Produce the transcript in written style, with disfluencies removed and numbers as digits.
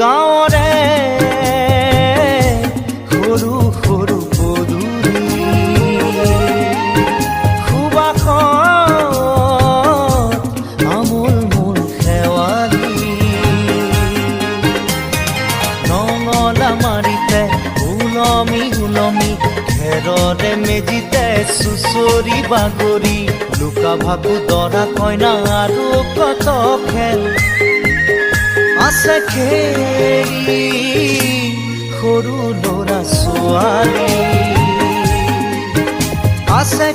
গাঁৱৰে সৰু সৰু পদূলি সুবাসত আমোল মোল শেৱালি নঙলা মাৰিতে ওলমি ওলমি খেৰৰে মেজিতে চুচৰি বাগৰি লুকা ভাকু দৰা কইনা আৰু কত খেল আছে খেৰি সৰু ল'ৰা ছোৱালী আছে